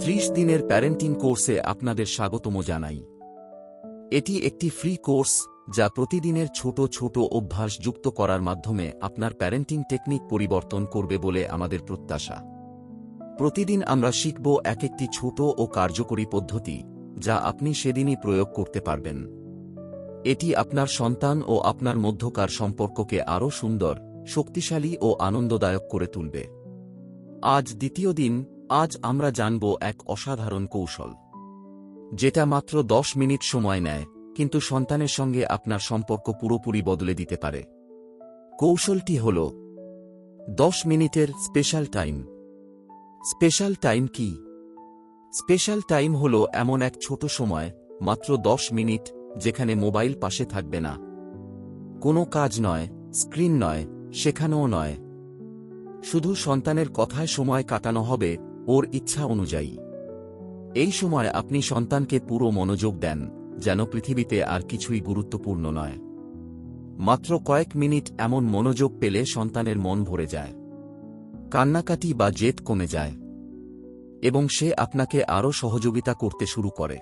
30 দিনের প্যারেন্টিং কোর্সে আপনাদের স্বাগতম জানাই। এটি একটি ফ্রি কোর্স যা প্রতিদিনের ছোট ছোট অভ্যাস যুক্ত করার মাধ্যমে আপনার প্যারেন্টিং টেকনিক পরিবর্তন করবে বলে আমাদের প্রত্যাশা। প্রতিদিন আমরা শিখব একটি ছোট ও কার্যকরী পদ্ধতি যা আপনি সেদিনই প্রয়োগ করতে পারবেন। এটি আপনার সন্তান ও আপনার মধ্যকার সম্পর্ককে আরও সুন্দর, শক্তিশালী ও আনন্দদায়ক করে তুলবে। আজ দ্বিতীয় দিন। আজ আমরা জানব এক অসাধারণ কৌশল যেটা মাত্র 10 মিনিট সময় নেয়, কিন্তু সন্তানের সঙ্গে আপনার সম্পর্ক পুরোপুরি বদলে দিতে পারে। কৌশলটি হল 10 মিনিটের স্পেশাল টাইম। স্পেশাল টাইম কি? স্পেশাল টাইম হল এমন এক ছোট সময়, মাত্র 10 মিনিট, যেখানে মোবাইল পাশে থাকবে না। কোনো কাজ নয়, স্ক্রিন নয়, শেখানোও নয়। শুধু সন্তানের কথায় সময় কাটানো হবে, ওর ইচ্ছা অনুযায়ী। এই সময় আপনি সন্তানকে পুরো মনোযোগ দেন, যেন পৃথিবীতে আর কিছুই গুরুত্বপূর্ণ নয়। মাত্র কয়েক মিনিট এমন মনোযোগ পেলে সন্তানের মন ভরে যায়, কান্নাকাটি বা জেদ কমে যায়, এবং সে আপনাকে আরও সহযোগিতা করতে শুরু করে।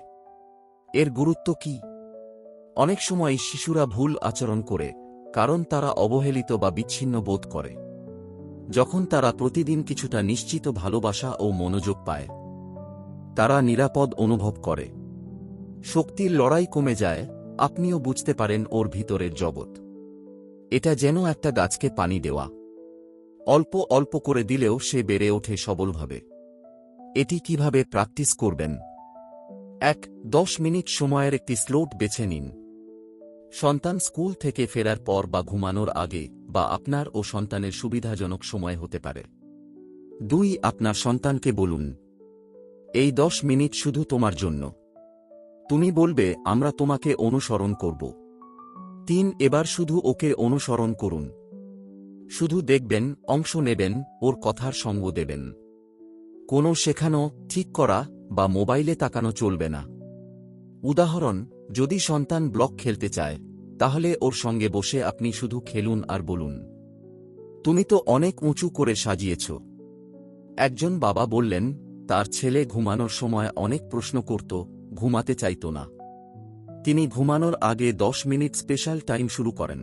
এর গুরুত্ব কি? অনেক সময় শিশুরা ভুল আচরণ করে, কারণ তারা অবহেলিত বা বিচ্ছিন্ন বোধ করে। যখন তারা প্রতিদিন কিছুটা নিশ্চিত ভালোবাসা ও মনোযোগ পায়, তারা নিরাপদ অনুভব করে। শক্তির লড়াই কমে যায়, আপনিও বুঝতে পারেন ওর ভিতরের জগৎ। এটা যেন একটা গাছকে পানি দেওয়া, অল্প অল্প করে দিলেও সে বেড়ে ওঠে সবলভাবে। এটি কিভাবে প্র্যাকটিস করবেন? 10 মিনিট সময়ের একটি স্লট বেছে নিন। সন্তান স্কুল থেকে ফেরার পর বা ঘুমানোর আগে, বা আপনার ও সন্তানের সুবিধাজনক সময় হতে পারে। 2. আপনার সন্তানকে বলুন, এই 10 মিনিট শুধু তোমার জন্য। তুমি বলবে, আমরা তোমাকে অনুসরণ করব। 3. এবার শুধু ওকে অনুসরণ করুন। শুধু দেখবেন, অংশ নেবেন, ওর কথার সঙ্গ দেবেন। কোনো শেখানো, ঠিক করা বা মোবাইলে তাকানো চলবে না। উদাহরণ, যদি সন্তান ব্লক খেলতে চায়, তাহলে ওর সঙ্গে বসে আপনি শুধু খেলুন আর বলুন, তুমি তো অনেক উঁচু করে সাজিয়েছ। একজন বাবা বললেন, তার ছেলে ঘুমানোর সময় অনেক প্রশ্ন করত, ঘুমাতে চাইত না। তিনি ঘুমানোর আগে 10 মিনিট স্পেশাল টাইম শুরু করেন।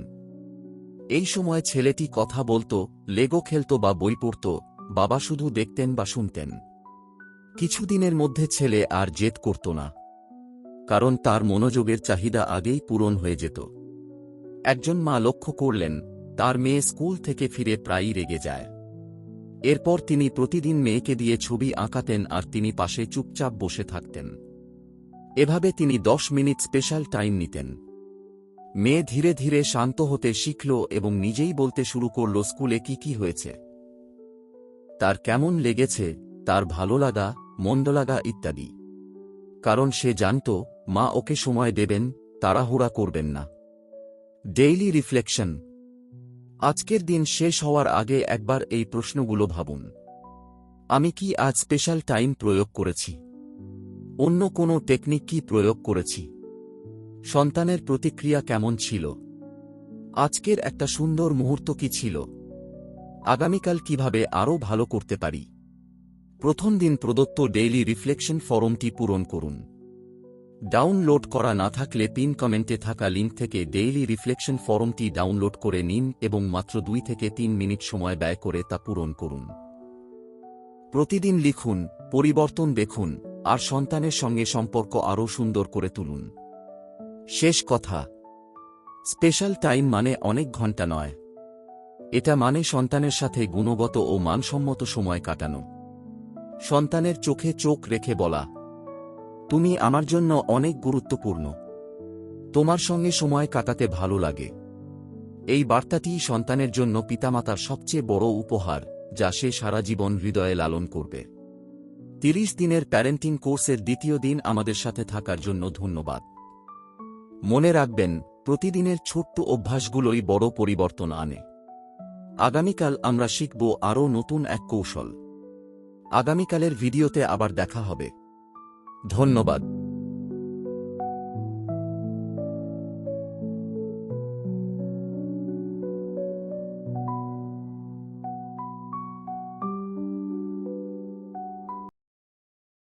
এই সময় ছেলেটি কথা বলত, লেগো খেলত বা বই পড়ত, বাবা শুধু দেখতেন বা শুনতেন। কিছুদিনের মধ্যে ছেলে আর জেদ করত না, কারণ তার মনোযোগের চাহিদা আগেই পূরণ হয়ে যেত। একজন মা লক্ষ্য করলেন, তার মেয়ে স্কুল থেকে ফিরে প্রায়ই রেগে যায়। এরপর তিনি প্রতিদিন মেয়েকে দিয়ে ছবি আঁকাতেন আর তিনি পাশে চুপচাপ বসে থাকতেন। এভাবে তিনি 10 মিনিট স্পেশাল টাইম নিতেন। মেয়ে ধীরে ধীরে শান্ত হতে শিখল এবং নিজেই বলতে শুরু করল স্কুলে কি কি হয়েছে, তার কেমন লেগেছে, তার ভালো লাগা, মন্দ লাগা ইত্যাদি। কারণ সে জানত, মা ওকে সময় দেবেন, তাড়াহুড়া করবেন না। Daily reflection. আজকের দিন শেষ হওয়ার আগে একবার এই প্রশ্নগুলো ভাবুন। আমি কি আজ স্পেশাল টাইম প্রয়োগ করেছি? অন্য কোনো টেকনিক কি প্রয়োগ করেছি? সন্তানের প্রতিক্রিয়া কেমন ছিল? আজকের একটা সুন্দর মুহূর্ত কি ছিল? আগামীকাল কিভাবে আরও ভালো করতে পারি? প্রথম দিন প্রদত্ত ডেইলি রিফ্লেকশন ফরমটি পূরণ করুন। ডাউনলোড করা না থাকলে পিন কমেন্টে থাকা লিঙ্ক থেকে ডেইলি রিফ্লেকশন ফরমটি ডাউনলোড করে নিন এবং মাত্র 2 থেকে 3 মিনিট সময় ব্যয় করে তা পূরণ করুন। প্রতিদিন লিখুন, পরিবর্তন দেখুন, আর সন্তানের সঙ্গে সম্পর্ক আরও সুন্দর করে তুলুন। শেষ কথা, স্পেশাল টাইম মানে অনেক ঘন্টা নয়। এটা মানে সন্তানের সাথে গুণগত ও মানসম্মত সময় কাটানো। সন্তানের চোখে চোখ রেখে বলা, তুমি আমার জন্য অনেক গুরুত্বপূর্ণ, তোমার সঙ্গে সময় কাটাতে ভালো লাগে। এই বার্তাটি সন্তানের জন্য পিতামাতার সবচেয়ে বড় উপহার, যা সে সারা জীবন হৃদয়ে লালন করবে। 30 দিনের প্যারেন্টিং কোর্সের দ্বিতীয় দিন আমাদের সাথে থাকার জন্য ধন্যবাদ। মনে রাখবেন, প্রতিদিনের ছোট্ট অভ্যাসগুলোই বড় পরিবর্তন আনে। আগামীকাল আমরা শিখব আরও নতুন এক কৌশল। আগামীকালের ভিডিওতে আবার দেখা হবে। ধন্যবাদ।